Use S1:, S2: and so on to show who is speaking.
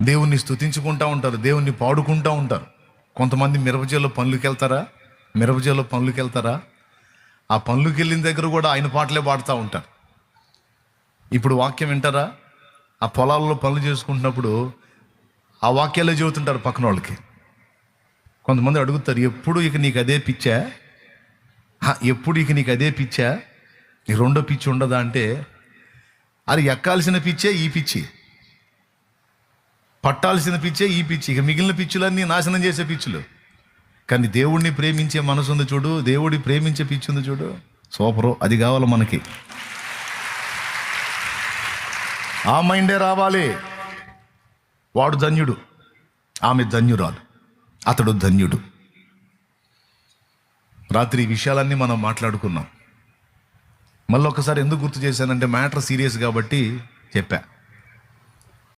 S1: దేవుణ్ణి స్తుతించుకుంటూ ఉంటారు, దేవుణ్ణి పాడుకుంటూ ఉంటారు. కొంతమంది మిరపచేలో పనులకి వెళ్తారా, ఆ పనులకి వెళ్ళిన దగ్గర కూడా ఆయన పాటలే పాడుతూ ఉంటారు. ఇప్పుడు వాక్యం వింటారా, ఆ పొలాల్లో పనులు చేసుకుంటున్నప్పుడు ఆ వాక్యాలే చెబుతుంటారు పక్కన వాళ్ళకి. కొంతమంది అడుగుతారు, ఎప్పుడు ఇక నీకు అదే పిచ్చా, నీ రెండో పిచ్చి ఉండదా అంటే, అది ఎక్కాల్సిన పిచ్చే ఈ పిచ్చి, పట్టాల్సిన పిచ్చే ఈ పిచ్చి, ఇక మిగిలిన పిచ్చులన్నీ నాశనం చేసే పిచ్చులు. కానీ దేవుడిని ప్రేమించే మనసు ఉంది చూడు, దేవుడి ప్రేమించే పిచ్చి ఉంది చూడు, సూపరు. అది కావాలి మనకి, ఆ మైండే రావాలి. వాడు ధన్యుడు, ఆమె ధన్యురాలు, అతడు ధన్యుడు. రాత్రి ఈ విషయాలన్నీ మనం మాట్లాడుకున్నాం. మళ్ళీ ఒకసారి ఎందుకు గుర్తు చేశానంటే మ్యాటర్ సీరియస్ కాబట్టి చెప్పా.